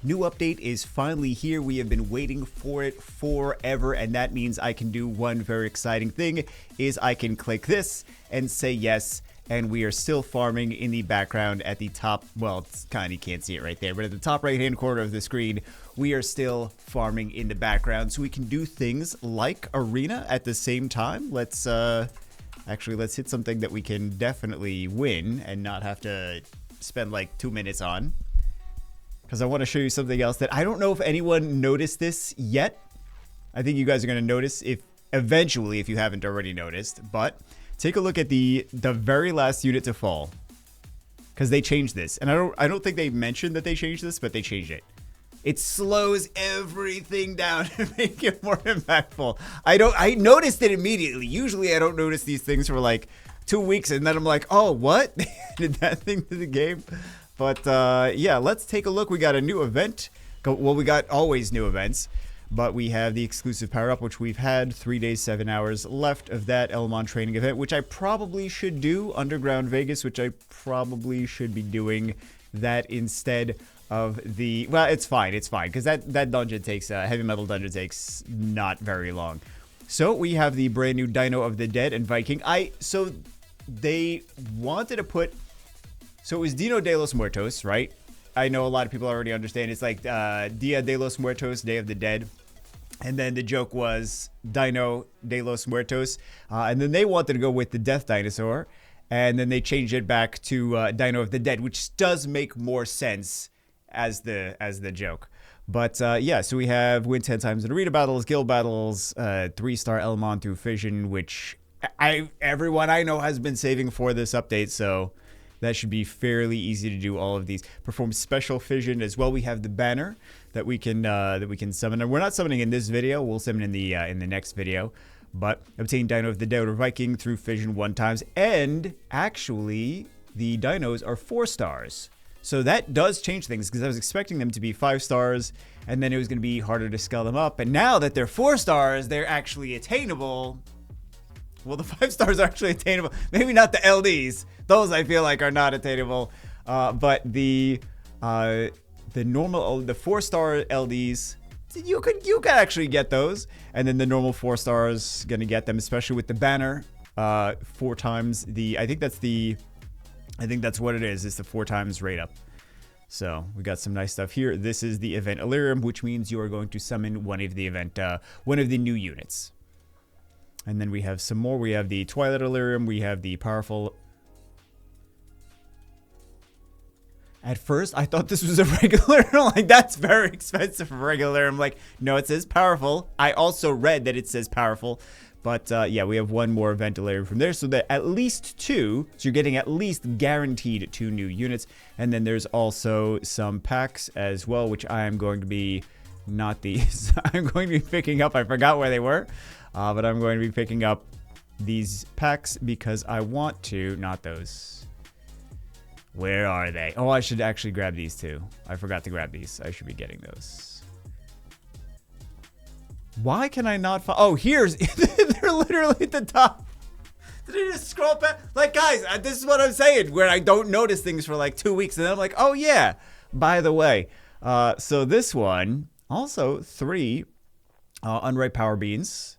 New update is finally here. We have been waiting for it forever, and that means I can do one very exciting thing, is I can click this and say yes, and we are still farming in the background at the top. Well, it's kind of, you can't see it right there, but at the top right hand corner of the screen, we are still farming in the background, so we can do things like arena at the same time. Let's hit something that we can definitely win and not have to spend like 2 minutes on, because I want to show you something else that I don't know if anyone noticed this yet. I think you guys are going to notice if eventually, if you haven't already noticed. But take a look at the very last unit to fall, because they changed this, and I don't think they mentioned that they changed this, but they changed it. It slows everything down to make it more impactful. I noticed it immediately. Usually I don't notice these things for like 2 weeks, and then I'm like, oh, what? Did that thing to the game? But yeah, let's take a look. We got a new event. Well, we got always new events, but we have the exclusive power up, which we've had 3 days, 7 hours left of that Elmon training event, which I probably should do. Underground Vegas, which I probably should be doing that instead of the, well, it's fine, because that dungeon takes, heavy metal dungeon takes not very long. So we have the brand new Dino of the Dead and Viking. So they wanted to put, so it was Dino de los Muertos, right? I know a lot of people already understand. It's like Dia de los Muertos, Day of the Dead. And then the joke was Dino de los Muertos. And then they wanted to go with the Death Dinosaur. And then they changed it back to Dino of the Dead, which does make more sense as the joke. But yeah, so we have win 10 times in arena battles, guild battles, 3-star Elmon through Fission, which everyone I know has been saving for this update, so that should be fairly easy to do all of these. Perform special Fission as well. We have the banner that we can summon. And we're not summoning in this video. We'll summon in the next video. But obtain Dino of the Dead or Viking through Fission 1 times. And actually, the dinos are 4 stars. So that does change things, because I was expecting them to be 5 stars, and then it was going to be harder to scale them up. And now that they're 4 stars, they're actually attainable. Well, the 5 stars are actually attainable. Maybe not the LDs. Those I feel like are not attainable. But the normal, the 4-star LDs, you could actually get those. And then the normal 4 stars gonna get them, especially with the banner. 4 times the, I think that's what it is. It's the 4 times rate up. So we got some nice stuff here. This is the event Illyrium, which means you are going to summon one of the new units. And then we have some more. We have the Twilight Illyrium. We have the powerful. At first, I thought this was a regular. Like, that's very expensive for regular. I'm like, no, it says powerful. I also read that it says powerful. But yeah, we have one more event Illyrium from there. So that at least 2. So you're getting at least guaranteed 2 new units. And then there's also some packs as well, which I am going to be, not these. I'm going to be picking up. I forgot where they were. But I'm going to be picking up these packs because I want to, not those. Where are they? Oh, I should actually grab these too. I forgot to grab these. I should be getting those. Why can I not find? Oh, here's, they're literally at the top. Did I just scroll back? Like, guys, this is what I'm saying, where I don't notice things for like 2 weeks. And then I'm like, oh yeah, by the way. So this one, also 3 unripe power beans.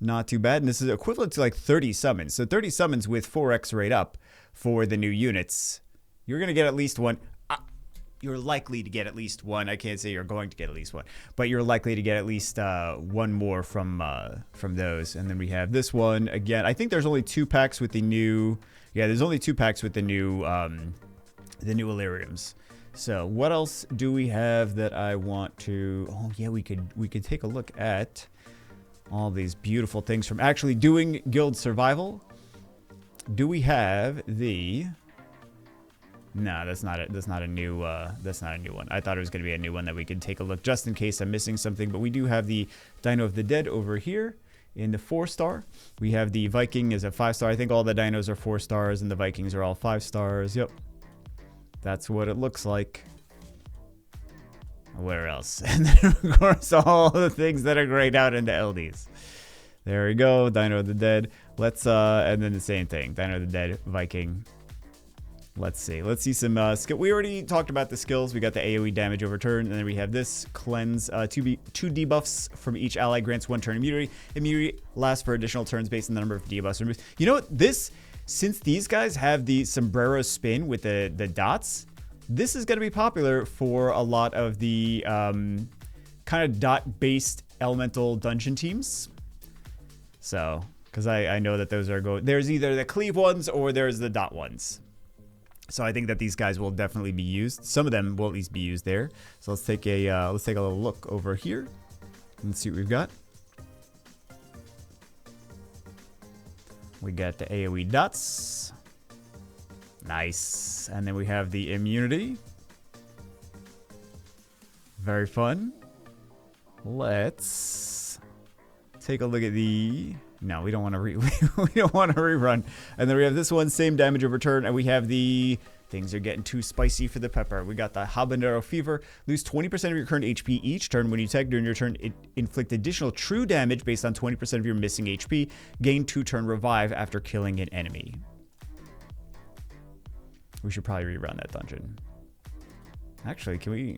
Not too bad. And this is equivalent to like 30 summons. So 30 summons with 4x rate up for the new units. You're going to get at least 1. You're likely to get at least 1. I can't say you're going to get at least 1. But you're likely to get at least 1 more from those. And then we have this one. Again, I think there's only 2 packs with the new... Yeah, there's only 2 packs with the new Illyriums. So what else do we have that I want to... Oh, yeah, we could take a look at... all these beautiful things from actually doing guild survival. Do we have the? No, that's not it. That's not a new one. I thought it was going to be a new one that we could take a look just in case I'm missing something. But we do have the Dino of the Dead over here in the 4-star. We have the Viking as a 5-star. I think all the dinos are 4 stars and the Vikings are all 5 stars. Yep, that's what it looks like. Where else? And then, of course, all the things that are grayed out into LDs. There we go. Dino of the Dead. Let's, and then the same thing. Dino of the Dead, Viking. Let's see. Let's see some skill. We already talked about the skills. We got the AoE damage over turn, and then we have this cleanse. Two debuffs from each ally grants 1 turn immunity. Immunity lasts for additional turns based on the number of debuffs removed. You know what? This, since these guys have the sombrero spin with the dots, this is going to be popular for a lot of the kind of dot-based elemental dungeon teams. So, because I know that those are there's either the cleave ones or there's the dot ones. So I think that these guys will definitely be used. Some of them will at least be used there. So let's take a little look over here and see what we've got. We got the AoE dots. Nice. And then we have the immunity. Very fun. Let's take a look at the... No, we don't want to we don't want to rerun. And then we have this one, same damage over turn, and we have the things are getting too spicy for the pepper. We got the habanero fever. Lose 20% of your current HP each turn. When you attack during your turn, it inflict additional true damage based on 20% of your missing HP. Gain 2 turn revive after killing an enemy. We should probably rerun that dungeon. Actually, can we?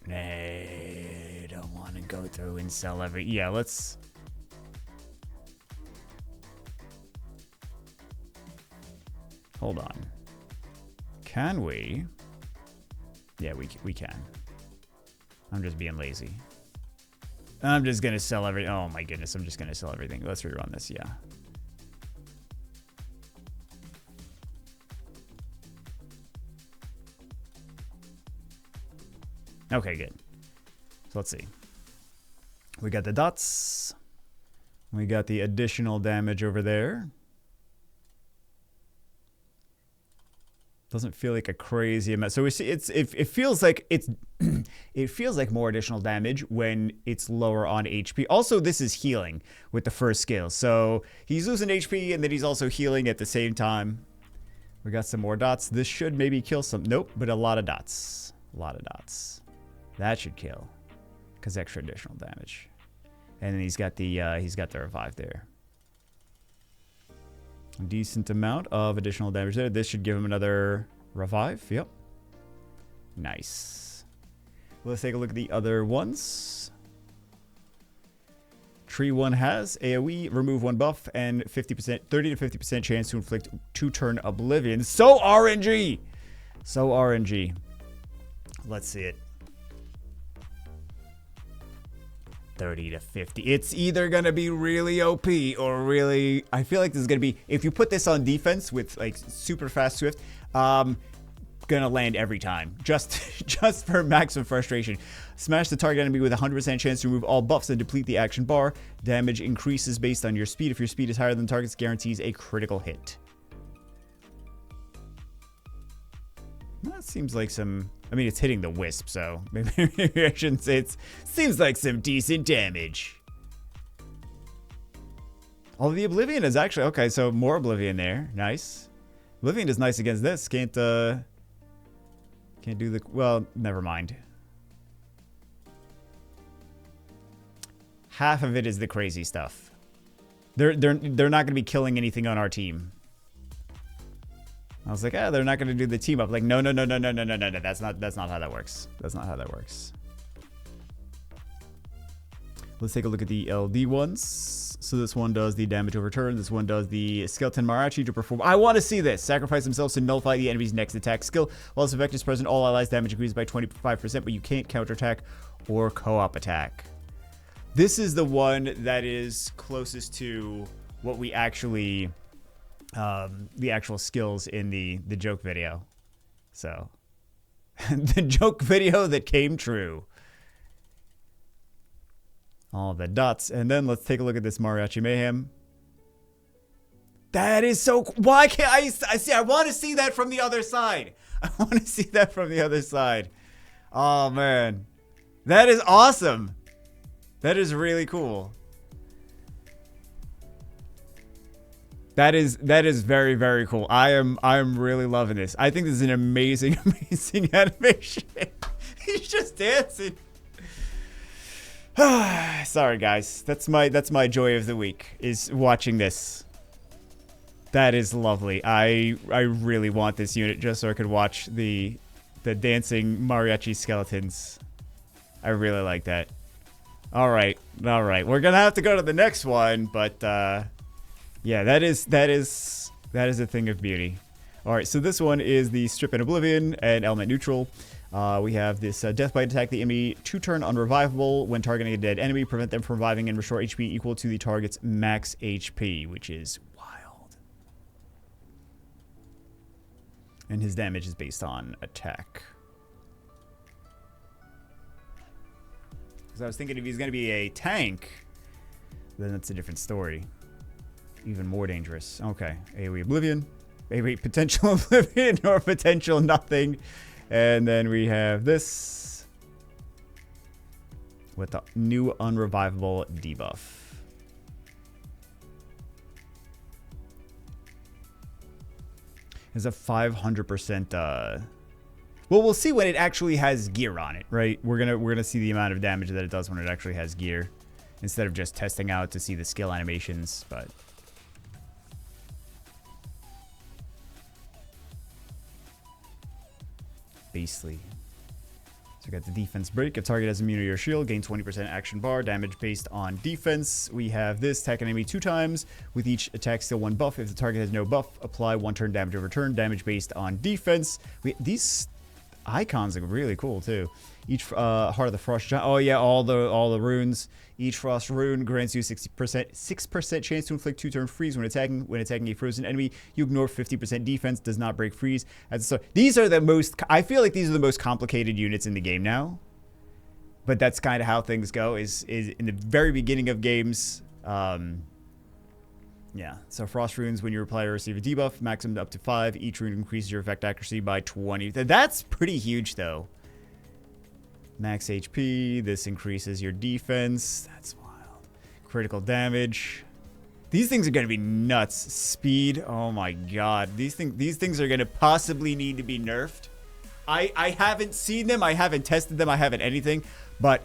Nah, don't want to go through and sell every. Yeah, let's. Hold on. Can we? Yeah, we can. I'm just being lazy. I'm just going to sell everything. Oh my goodness, I'm just going to sell everything. Let's rerun this, yeah. Okay, good. So let's see. We got the dots. We got the additional damage over there. Doesn't feel like a crazy amount. So we see it feels like it feels like more additional damage when it's lower on HP. Also, this is healing with the first skill. So he's losing HP and then he's also healing at the same time. We got some more dots. This should maybe kill some. Nope, but a lot of dots. A lot of dots. That should kill because extra additional damage. And then he's got the revive there. Decent amount of additional damage there. This should give him another revive. Yep. Nice. Let's take a look at the other ones. Tree 1 has AoE, remove 1 buff, and 50%, 30 to 50% chance to inflict 2 turn oblivion. So RNG! So RNG. Let's see it. 30 to 50. It's either going to be really OP or really... I feel like this is going to be... If you put this on defense with like super fast Swift, going to land every time. Just for maximum frustration. Smash the target enemy with a 100% chance to remove all buffs and deplete the action bar. Damage increases based on your speed. If your speed is higher than the target's, guarantees a critical hit. That seems like some... I mean, it's hitting the wisp, so maybe I shouldn't say it. Seems like some decent damage. All the Oblivion is actually... Okay, so more Oblivion there. Nice. Oblivion is nice against this. Can't do the... Well, never mind. Half of it is the crazy stuff. They're not going to be killing anything on our team. I was like, they're not going to do the team up. Like, no. That's not how that works. That's not how that works. Let's take a look at the LD ones. So this one does the damage over turn. This one does the skeleton Mariachi to perform. I want to see this. Sacrifice themselves to nullify the enemy's next attack skill. While this effect is present, all allies damage increases by 25%, but you can't counterattack or co-op attack. This is the one that is closest to what we actually... the actual skills in the joke video. So the joke video that came true. All the dots. And then let's take a look at this Mariachi Mayhem. That is so... Why can't I see? I want to see that from the other side. I want to see that from the other side. Oh, man. That is awesome. That is really cool. That is very, very cool. I'm really loving this. I think this is an amazing, amazing animation. He's just dancing. Sorry guys. That's my joy of the week, is watching this. That is lovely. I really want this unit just so I could watch the dancing mariachi skeletons. I really like that. All right. We're gonna have to go to the next one, but yeah, that is a thing of beauty. All right, so this one is the Strip and Oblivion and Element Neutral. We have this Death Bite attack the enemy 2-turn unrevivable. When targeting a dead enemy, prevent them from reviving and restore HP equal to the target's max HP, which is wild. And his damage is based on attack. Because I was thinking if he's going to be a tank, then that's a different story. Even more dangerous. Okay, AoE Oblivion. AoE Potential Oblivion or Potential Nothing. And then we have this with the new unrevivable debuff. It's a 500%. Well, we'll see when it actually has gear on it, right? We're gonna see the amount of damage that it does when it actually has gear, instead of just testing out to see the skill animations. But beastly. So we got the defense break. If target has immunity or shield, gain 20% action bar, damage based on defense. We have this, attack an enemy 2 times. With each attack, still 1 buff. If the target has no buff, apply 1 turn damage over turn, damage based on defense. These icons look really cool too. Each Heart of the Frost Giant. Oh yeah, all the runes. Each Frost rune grants you 6% chance to inflict 2-turn freeze when attacking. When attacking a frozen enemy, you ignore 50% defense. Does not break freeze. These are the most. I feel like these are the most complicated units in the game now. But that's kind of how things go. Is in the very beginning of games. Yeah. So Frost runes, when you apply or receive a debuff, maximum up to 5. Each rune increases your effect accuracy by 20. That's pretty huge though. Max HP. This increases your defense. That's wild. Critical damage. These things are going to be nuts. Speed. Oh my god. These things are going to possibly need to be nerfed. I haven't seen them. I haven't tested them. I haven't anything. But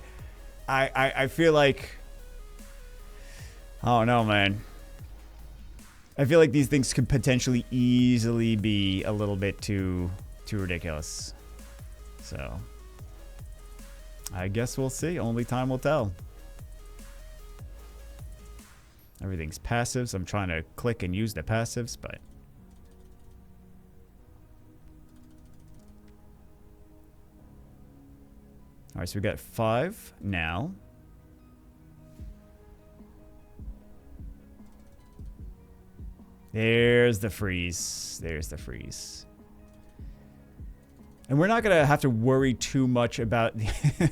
I feel like... Oh no, man. I feel like these things could potentially easily be a little bit too ridiculous. So... I guess we'll see. Only time will tell. Everything's passives. I'm trying to click and use the passives, but... Alright, so we got 5 now. There's the freeze. There's the freeze. And we're not going to have to worry too much about the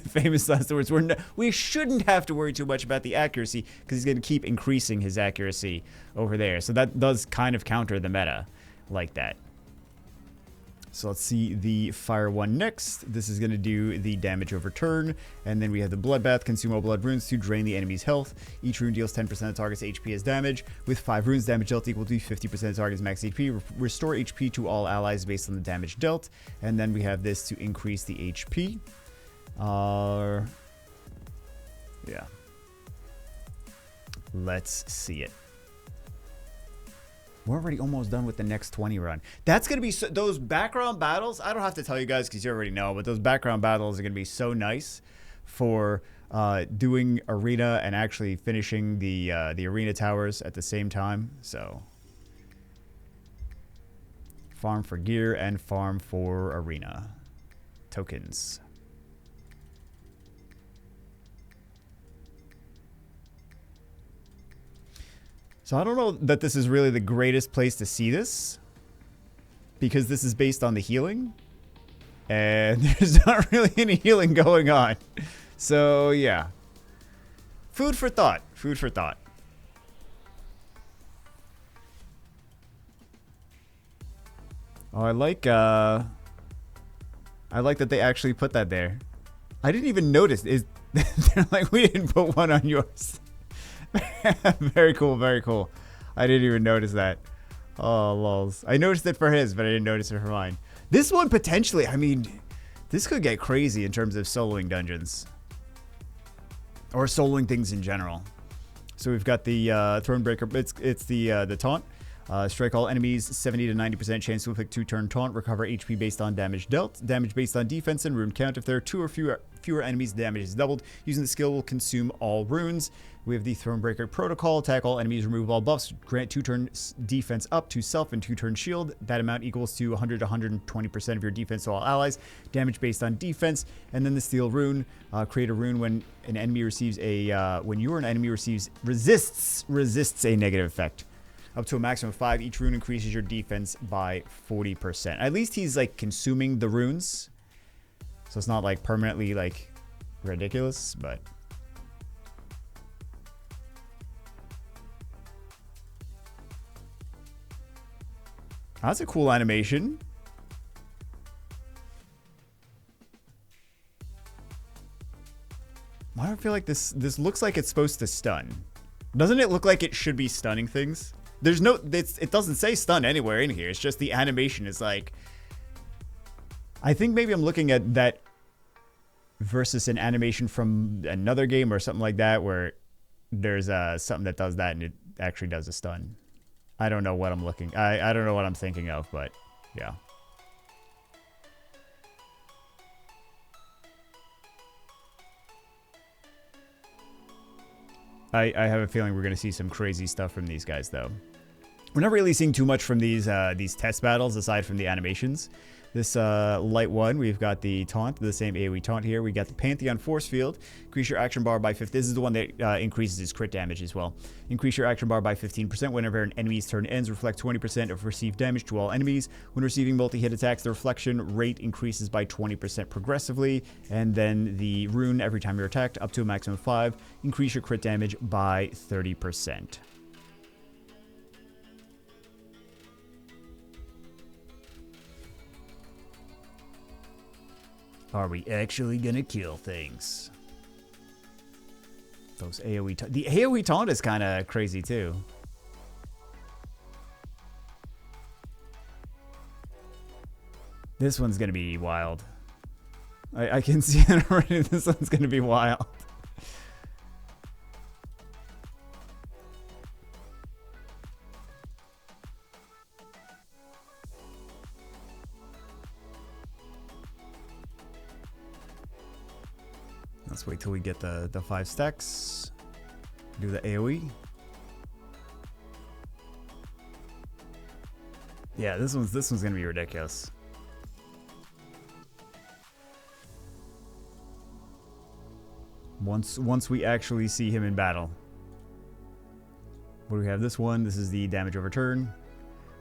famous last words. We shouldn't have to worry too much about the accuracy because he's going to keep increasing his accuracy over there. So that does kind of counter the meta like that. So let's see the fire one next. This is going to do the damage over turn. And then we have the bloodbath, consume all blood runes to drain the enemy's health. Each rune deals 10% of the target's HP as damage. With 5 runes, damage dealt equal to 50% of the target's max HP. Restore HP to all allies based on the damage dealt. And then we have this to increase the HP. Yeah. Let's see it. We're already almost done with the next 20 run. That's going to be those background battles. I don't have to tell you guys because you already know, but those background battles are going to be so nice for doing arena and actually finishing the arena towers at the same time. So farm for gear and farm for arena tokens. So I don't know that this is really the greatest place to see this, because this is based on the healing, and there's not really any healing going on. So yeah, food for thought. Food for thought. Oh, I like that they actually put that there. I didn't even notice. They're like, we didn't put one on yours. Very cool, very cool. I didn't even notice that. Oh, lols. I noticed it for his, but I didn't notice it for mine. This one potentially, I mean, this could get crazy in terms of soloing dungeons. Or soloing things in general. So we've got the Thronebreaker. It's the taunt. Strike all enemies, 70 to 90% chance to inflict 2-turn taunt. Recover HP based on damage dealt. Damage based on defense and rune count. If there are 2 or fewer enemies, the damage is doubled. Using the skill will consume all runes. We have the Thronebreaker Protocol. Attack all enemies, remove all buffs. Grant 2-turn defense up to self and 2-turn shield. That amount equals to 100 to 120% of your defense to all allies. Damage based on defense. And then the Steel Rune. Create a rune when an enemy receives a when you or an enemy resists a negative effect. Up to a maximum of 5. Each rune increases your defense by 40%. At least he's like consuming the runes, so it's not like permanently like ridiculous, but. That's a cool animation. Why do I feel like this looks like it's supposed to stun? Doesn't it look like it should be stunning things? There's no, it doesn't say stun anywhere in here. It's just the animation is like, I think maybe I'm looking at that versus an animation from another game or something like that where there's something that does that and it actually does a stun. I don't know what I'm looking. I don't know what I'm thinking of, but yeah. I have a feeling we're going to see some crazy stuff from these guys, though. We're not really seeing too much from these test battles, aside from the animations. This light one, we've got the taunt, the same AoE taunt here. We got the Pantheon Force Field. Increase your action bar by 50. This is the one that increases his crit damage as well. Increase your action bar by 15% whenever an enemy's turn ends. Reflect 20% of received damage to all enemies. When receiving multi-hit attacks, the reflection rate increases by 20% progressively. And then the rune, every time you're attacked, up to a maximum of 5. Increase your crit damage by 30%. Are we actually gonna kill things? Those AoE the AoE taunt is kind of crazy too. This one's gonna be wild. I can see it already. This one's gonna be wild. Let's wait till we get the 5 stacks. Do the AoE. Yeah, this one's gonna be ridiculous. Once we actually see him in battle. What do we have? This one. This is the damage over turn.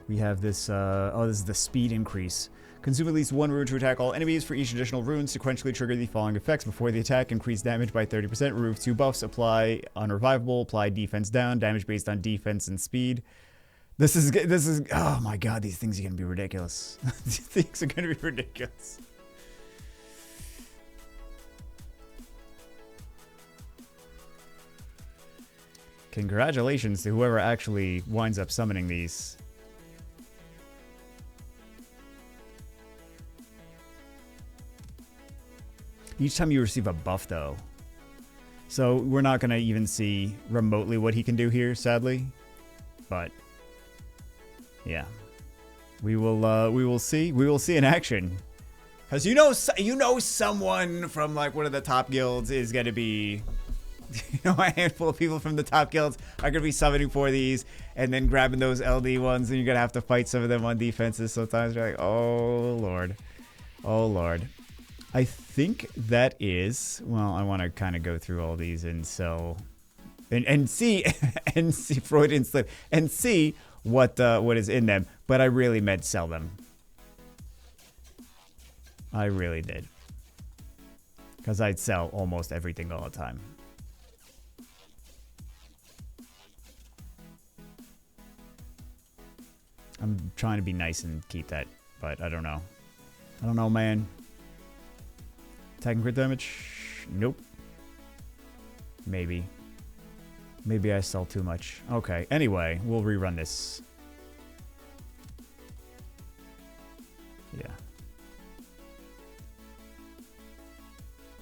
We have this. Oh, this is the speed increase. Consume at least 1 rune to attack all enemies. For each additional rune, sequentially trigger the following effects. Before the attack, increase damage by 30%. Remove 2 buffs. Apply unrevivable. Apply defense down. Damage based on defense and speed. This is. Oh my god, these things are gonna be ridiculous. These things are gonna be ridiculous. Congratulations to whoever actually winds up summoning these. Each time you receive a buff, though. So we're not going to even see remotely what he can do here, sadly. But yeah, we will see. We will see in action. Because you know someone from like one of the top guilds is going to be, a handful of people from the top guilds are going to be summoning for these and then grabbing those LD ones, and you're going to have to fight some of them on defenses. Sometimes you're like, oh lord, oh lord. I think that is, well, I want to kind of go through all these and sell and see and see Freudian slip and see what is in them, but I really meant sell them. I really did. Because I'd sell almost everything all the time. I'm trying to be nice and keep that, but I don't know. I don't know, man. Attack and crit damage? Nope. Maybe. Maybe I sell too much. Okay, anyway, we'll rerun this. Yeah.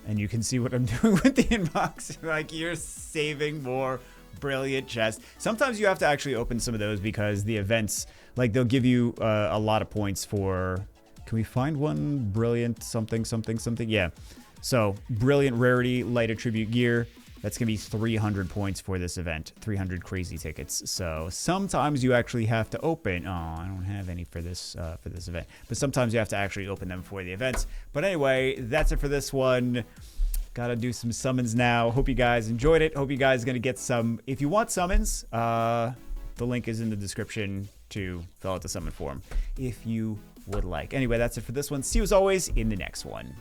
And you can see what I'm doing with the inbox. Like, you're saving more Brilliant chest. Sometimes you have to actually open some of those because the events, like, they'll give you a lot of points for... Can we find one? Brilliant something, something, something. Yeah. So, brilliant rarity, light attribute gear. That's going to be 300 points for this event. 300 crazy tickets. So, sometimes you actually have to open... Oh, I don't have any for this event. But sometimes you have to actually open them for the events. But anyway, that's it for this one. Gotta do some summons now. Hope you guys enjoyed it. Hope you guys are gonna get some. If you want summons, the link is in the description to fill out the summon form if you would like. Anyway, that's it for this one. See you as always in the next one.